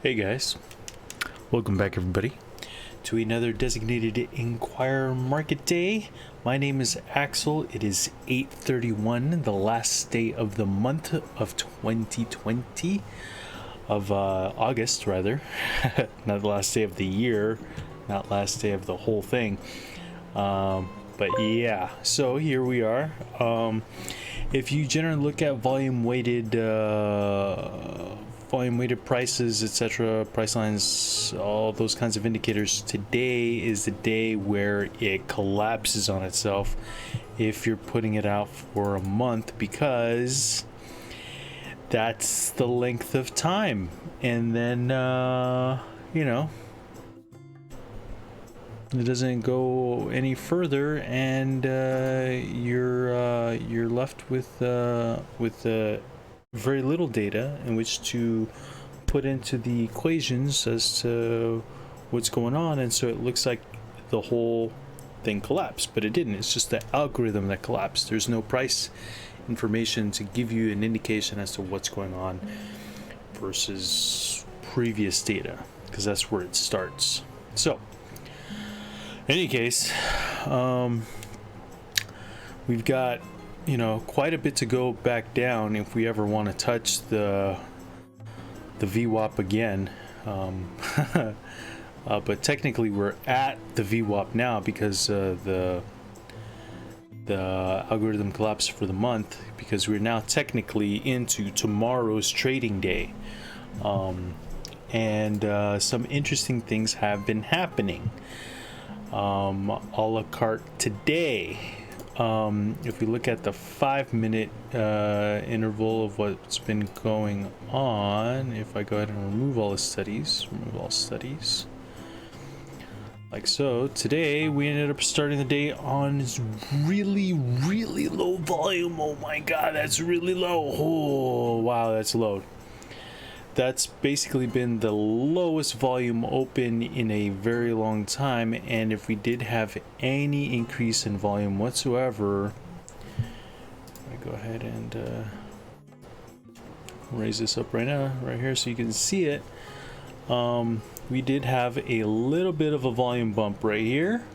Hey guys, welcome back everybody to another designated Inquirer market day. My name is Axel. It is 8/31, the last day of the month of 2020, of August rather, not the last day of the year, not last day of the whole thing. But yeah, so here we are. If you generally look at volume weighted prices, etc., price lines, all those kinds of indicators, today is the day where it collapses on itself if you're putting it out for a month, because that's the length of time. And then it doesn't go any further, and you're left with very little data in which to put into the equations as to what's going on. And so it looks like the whole thing collapsed, but it didn't. It's just the algorithm that collapsed. There's no price information to give you an indication as to what's going on versus previous data, because that's where it starts. So in any case, we've got quite a bit to go back down if we ever want to touch the VWAP again. But technically we're at the VWAP now because the algorithm collapsed for the month, because we're now technically into tomorrow's trading day. And some interesting things have been happening a la carte today. If we look at the 5-minute interval of what's been going on, if I go ahead and remove all studies, like so, today we ended up starting the day on really low volume. Oh my god, that's really low. Oh wow, that's low. That's basically been the lowest volume open in a very long time. And if we did have any increase in volume whatsoever, I go ahead and raise this up right here so you can see it. We did have a little bit of a volume bump right here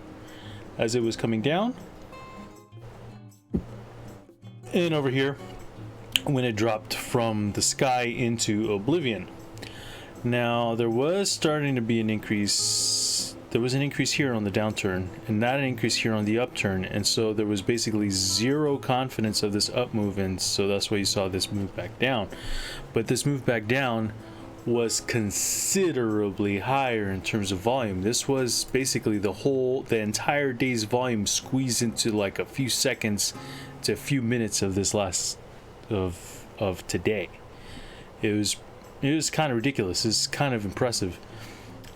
as it was coming down, and over here when it dropped from the sky into oblivion. Now there was starting to be an increase. There was an increase here on the downturn and not an increase here on the upturn, and so there was basically zero confidence of this up move, and so that's why you saw this move back down. But this move back down was considerably higher in terms of volume. This was basically the entire day's volume squeezed into like a few seconds to a few minutes of this last of today. It was kind of ridiculous. It's kind of impressive.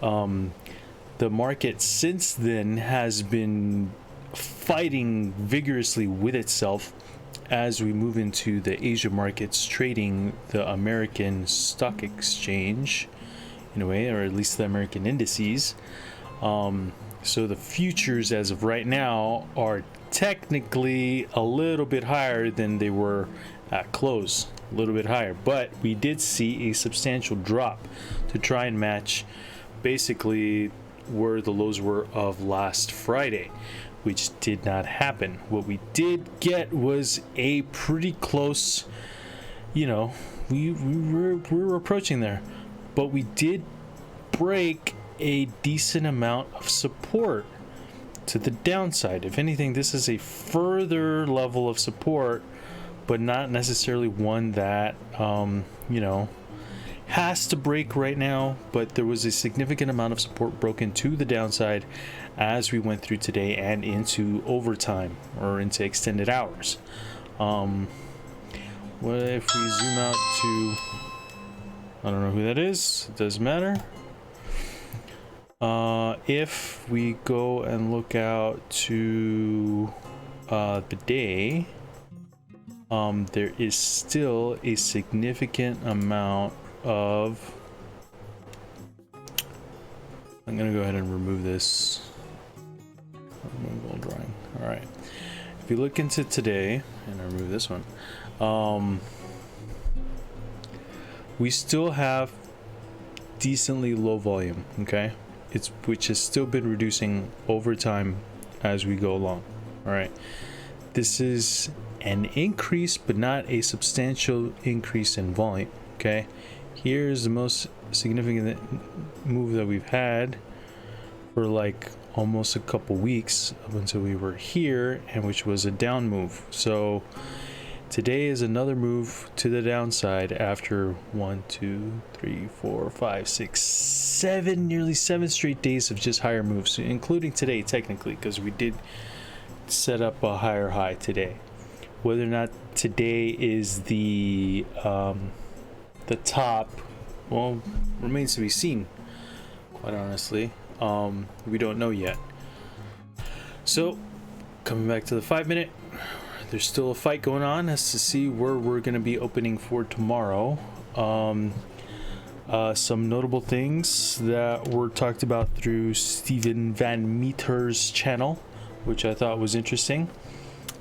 The market since then has been fighting vigorously with itself as we move into the Asia markets, trading the American stock exchange in a way, or at least the American indices. So the futures as of right now are technically a little bit higher than they were at close, a little bit higher, but we did see a substantial drop to try and match basically where the lows were of last Friday, which did not happen. What we did get was a pretty close, we were approaching there, but we did break a decent amount of support to the downside. If anything, this is a further level of support, but not necessarily one that has to break right now. But there was a significant amount of support broken to the downside as we went through today and into overtime or into extended hours. What if we zoom out to, I don't know who that is, it doesn't matter. If we go and look out to the day, there is still a significant amount of, I'm going to go ahead and remove this. Remove all drawing. All right. If you look into today, and I remove this one, we still have decently low volume, okay? Which has still been reducing over time as we go along. All right, this is an increase, but not a substantial increase in volume. Okay, here's the most significant move that we've had for like almost a couple weeks up until we were here, and which was a down move. So today is another move to the downside after nearly 7 straight days of just higher moves, including today technically, because we did set up a higher high today. Whether or not today is the top, well, remains to be seen, quite honestly. We don't know yet. So coming back to the 5-minute, there's still a fight going on as to see where we're going to be opening for tomorrow. Some notable things that were talked about through Steven Van Meter's channel, which I thought was interesting,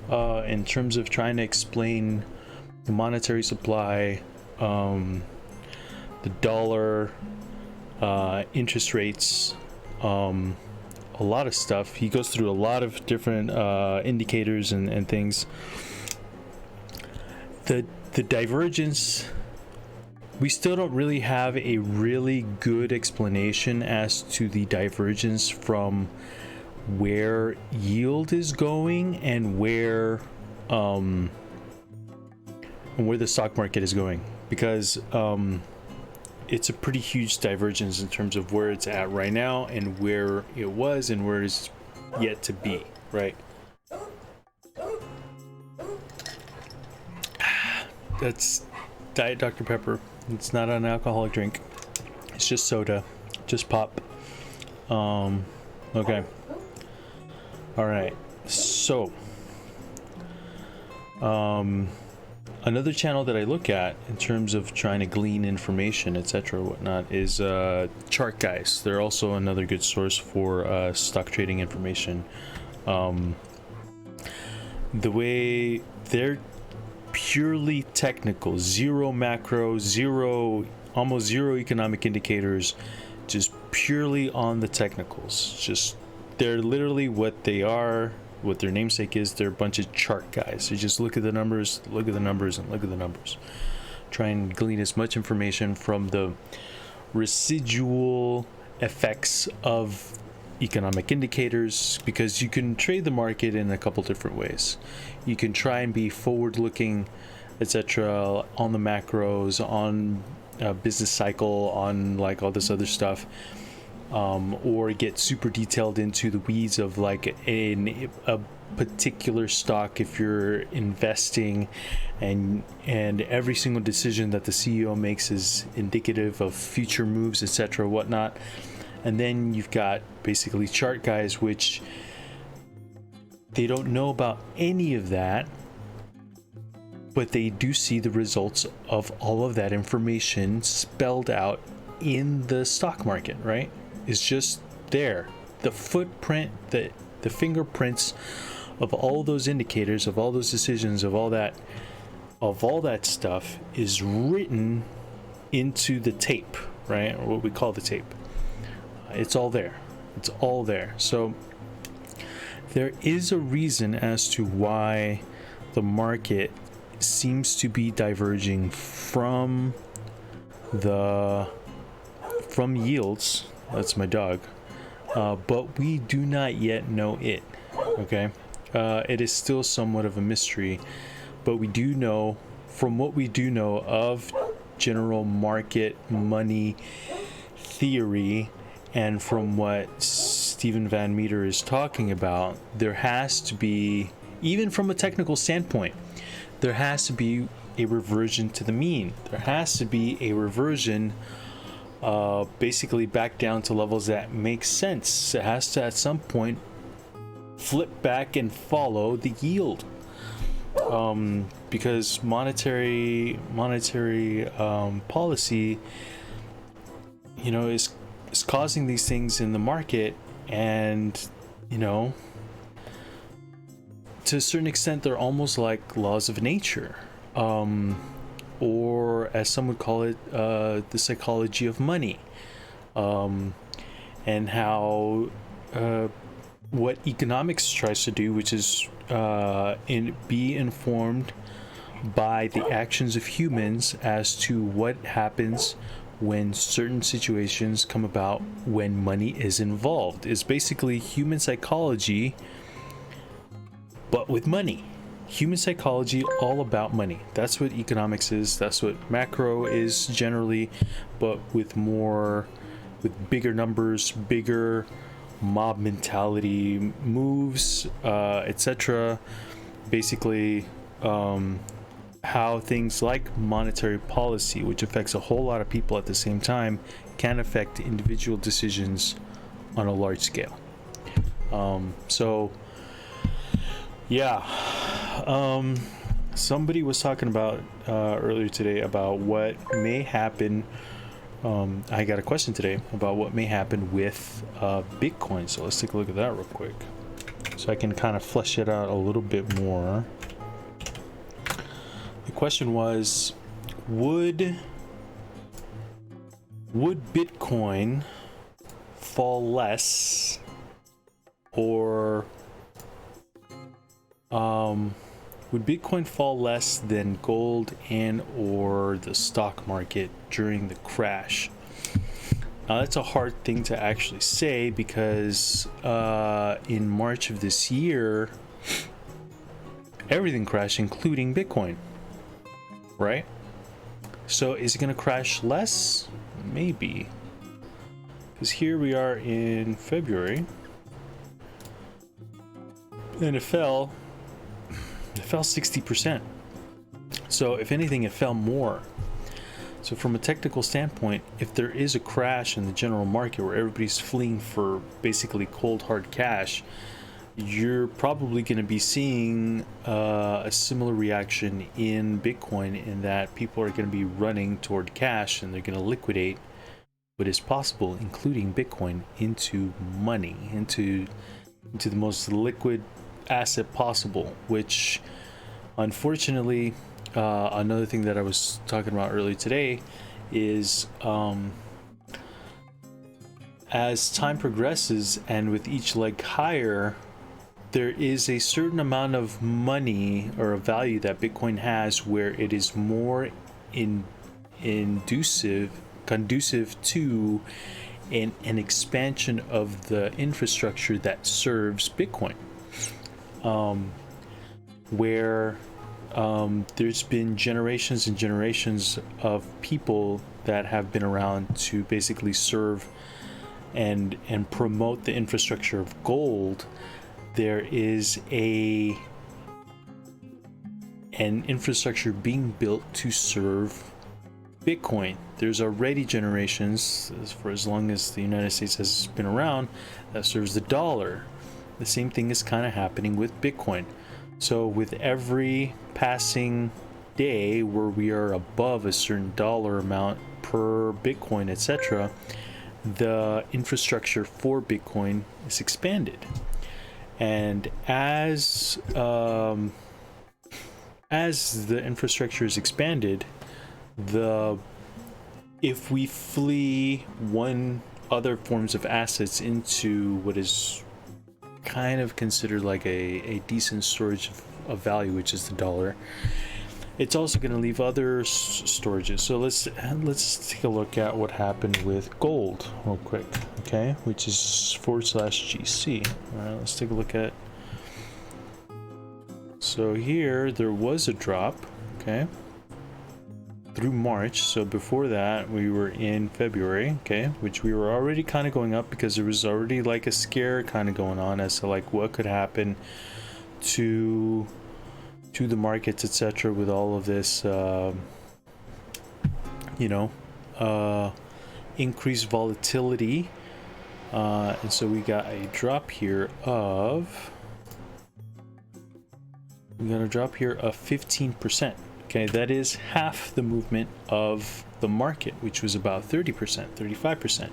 in terms of trying to explain the monetary supply, the dollar, interest rates, a lot of stuff. He goes through a lot of different indicators and things. The divergence, we still don't really have a really good explanation as to the divergence from where yield is going and where the stock market is going, because it's a pretty huge divergence in terms of where it's at right now and where it was and where it's yet to be, right? That's Diet Dr. Pepper. It's not an alcoholic drink. It's just soda. Just pop. Okay. All right. So, another channel that I look at in terms of trying to glean information, etc., whatnot, is Chart Guys. They're also another good source for stock trading information. The way they're purely technical, zero macro, almost zero economic indicators, just purely on the technicals. Just they're literally what they are. What their namesake is, they're a bunch of chart guys. You just look at the numbers, and look at the numbers. Try and glean as much information from the residual effects of economic indicators, because you can trade the market in a couple different ways. You can try and be forward-looking, etc., on the macros, on business cycle, on like all this other stuff. Or get super detailed into the weeds of like a particular stock if you're investing, and every single decision that the CEO makes is indicative of future moves, etc., whatnot. And then you've got basically chart guys, which they don't know about any of that, but they do see the results of all of that information spelled out in the stock market, right? Is just there. The footprint, the fingerprints of all those indicators, of all those decisions, of all that stuff is written into the tape, right? Or what we call the tape. It's all there. It's all there. So there is a reason as to why the market seems to be diverging from yields. That's my dog. But we do not yet know it. Okay? It is still somewhat of a mystery. But we do know, from what we do know of general market money theory, and from what Steven Van Meter is talking about, there has to be, even from a technical standpoint, there has to be a reversion to the mean. There has to be a reversion basically back down to levels that make sense. It has to at some point flip back and follow the yield, because monetary policy, is causing these things in the market, and to a certain extent they're almost like laws of nature, or as some would call it, the psychology of money, and how what economics tries to do, which is be informed by the actions of humans as to what happens when certain situations come about when money is involved. It's basically human psychology, but with money. Human psychology all about money. That's what economics is. That's what macro is generally, but with bigger numbers, bigger mob mentality moves, etc. Basically, how things like monetary policy, which affects a whole lot of people at the same time, can affect individual decisions on a large scale. Somebody was talking about earlier today about what may happen. I got a question today about what may happen with Bitcoin. So let's take a look at that real quick, so I can kind of flesh it out a little bit more. The question was, would Bitcoin fall less, or would Bitcoin fall less than gold and or the stock market during the crash? Now that's a hard thing to actually say, because in March of this year, everything crashed, including Bitcoin, right? So is it going to crash less? Maybe. Because here we are in February, and it fell 60%. So if anything, it fell more. So from a technical standpoint, if there is a crash in the general market where everybody's fleeing for basically cold hard cash, you're probably going to be seeing a similar reaction in Bitcoin, in that people are going to be running toward cash and they're going to liquidate what is possible, including Bitcoin, into money, into the most liquid asset possible, which unfortunately, another thing that I was talking about earlier today is as time progresses and with each leg higher, there is a certain amount of money or a value that Bitcoin has where it is more conducive to an expansion of the infrastructure that serves Bitcoin. Where there's been generations and generations of people that have been around to basically serve and promote the infrastructure of gold. There is an infrastructure being built to serve Bitcoin. There's already generations, for as long as the United States has been around, that serves the dollar. The same thing is kind of happening with Bitcoin. So with every passing day where we are above a certain dollar amount per Bitcoin, etc., the infrastructure for Bitcoin is expanded. And as the infrastructure is expanded, if we flee one other forms of assets into what is kind of considered like a decent storage of value, which is the dollar, it's also going to leave other storages. So let's take a look at what happened with gold real quick, okay, which is /GC. All right, let's take a look at. So here there was a drop, okay, through March. So before that we were in February, okay, which we were already kind of going up because there was already like a scare kind of going on as to like what could happen to the markets, etc., with all of this increased volatility, and so we got a drop here of 15%. Okay, that is half the movement of the market, which was about 30%, 35%.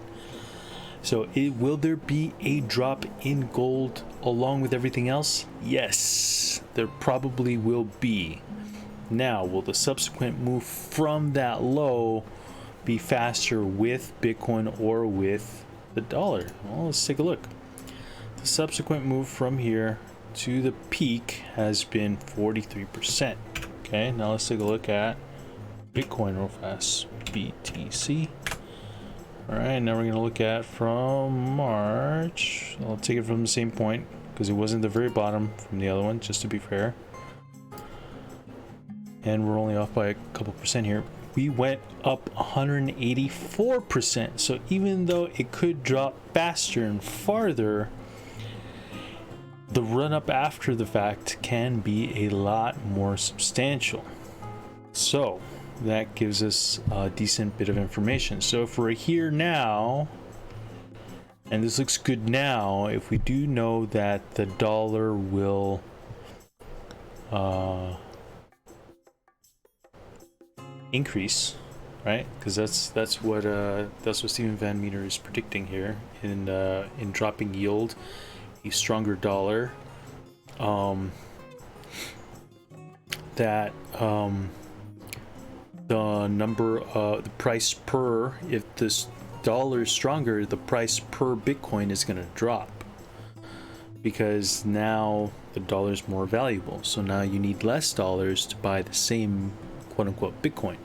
So will there be a drop in gold along with everything else? Yes, there probably will be. Now, will the subsequent move from that low be faster with Bitcoin or with the dollar? Well, let's take a look. The subsequent move from here to the peak has been 43%. Okay, now let's take a look at Bitcoin real fast. BTC. All right, now we're going to look at from March. I'll take it from the same point because it wasn't the very bottom from the other one, just to be fair. And we're only off by a couple percent here. We went up 184%. So even though it could drop faster and farther, the run up after the fact can be a lot more substantial. So that gives us a decent bit of information. So if we're here now, and this looks good now, if we do know that the dollar will increase, right? Because that's what Stephen Van Meter is predicting here in dropping yield, a stronger dollar, the price per, if this dollar is stronger, the price per Bitcoin is going to drop because now the dollar is more valuable. So now you need less dollars to buy the same quote unquote Bitcoin.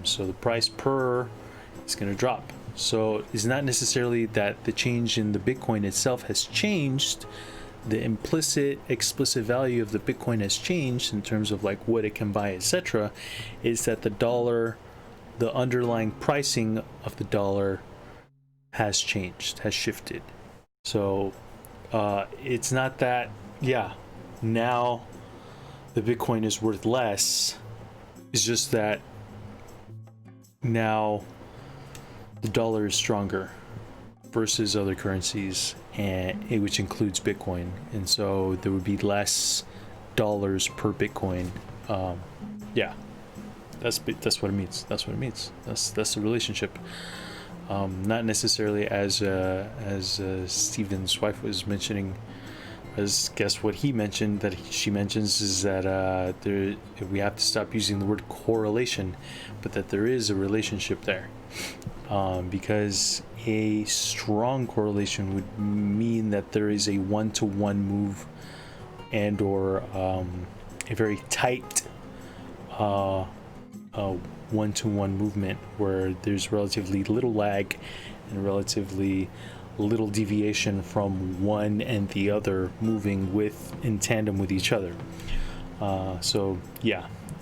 So the price per is going to drop. So it's not necessarily that the change in the Bitcoin itself has changed. The explicit value of the Bitcoin has changed in terms of like what it can buy, etc. Is that the dollar, the underlying pricing of the dollar has changed, has shifted. So it's not that, now the Bitcoin is worth less. It's just that now the dollar is stronger versus other currencies, and which includes Bitcoin, and so there would be less dollars per Bitcoin. That's what it means. That's what it means. That's the relationship. Not necessarily as Stephen's wife was mentioning. As guess what he mentioned that she mentions is that we have to stop using the word correlation, but that there is a relationship there, because a strong correlation would mean that there is a one-to-one move and or a very tight one-to-one movement where there's relatively little lag and relatively little deviation from one and the other moving in tandem with each other.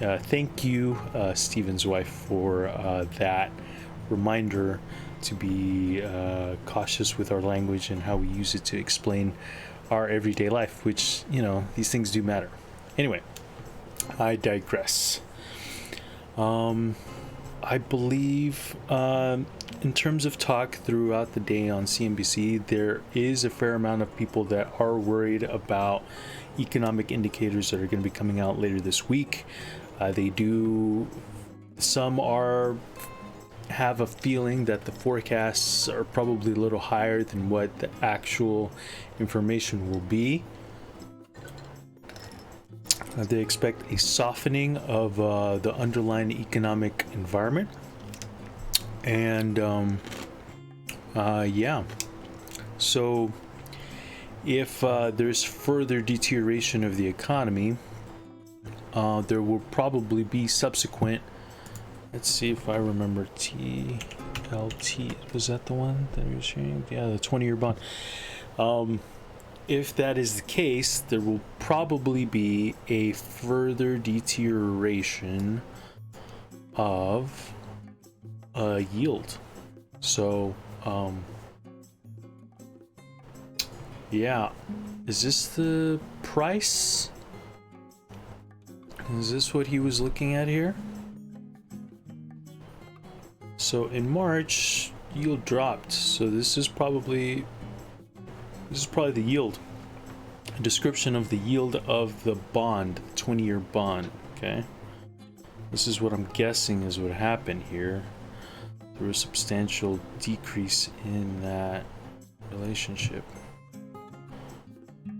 Thank you, Stephen's wife, for that reminder to be cautious with our language and how we use it to explain our everyday life, which, these things do matter. Anyway, I digress. I believe in terms of talk throughout the day on CNBC, there is a fair amount of people that are worried about economic indicators that are going to be coming out later this week. Some have a feeling that the forecasts are probably a little higher than what the actual information will be. They expect a softening of the underlying economic environment. And so if there's further deterioration of the economy, there will probably be subsequent, let's see if I remember, TLT, was that the one that we were sharing? Yeah, the 20-year bond. If that is the case, there will probably be a further deterioration of yield. So, is this the price? Is this what he was looking at here? So in March, yield dropped. So this is probably the yield. A description of the yield of the bond, the 20-year bond. Okay. This is what I'm guessing is what happened here. There was a substantial decrease in that relationship.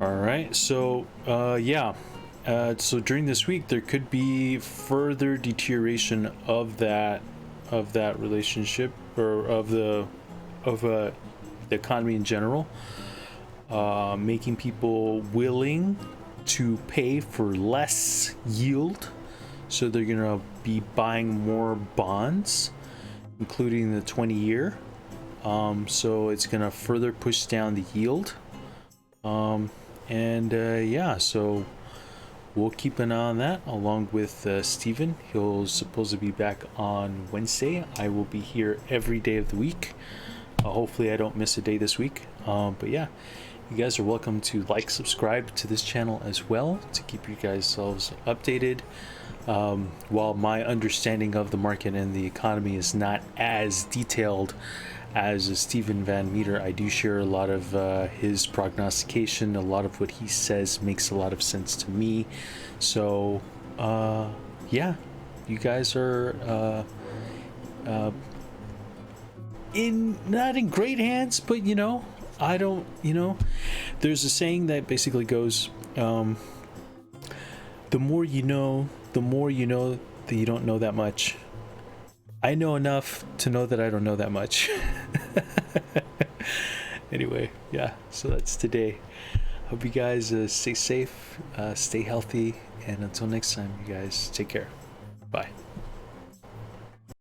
All right. So, So during this week, there could be further deterioration of that relationship, or of the economy in general, making people willing to pay for less yield. So they're gonna be buying more bonds, including the 20-year. So it's gonna further push down the yield. Yeah, so we'll keep an eye on that, along with Steven. He'll supposedly be back on Wednesday. I will be here every day of the week. Hopefully I don't miss a day this week. But yeah, you guys are welcome to subscribe to this channel as well, to keep you guys selves updated. While my understanding of the market and the economy is not as detailed as Stephen Van Meter, I do share a lot of his prognostication. A lot of what he says makes a lot of sense to me. So yeah, you guys are not in great hands, but I don't, there's a saying that basically goes, the more you know that you don't know that much. I know enough to know that I don't know that much. Anyway, yeah, so that's today. Hope you guys stay safe, stay healthy, and until next time, you guys take care. Bye.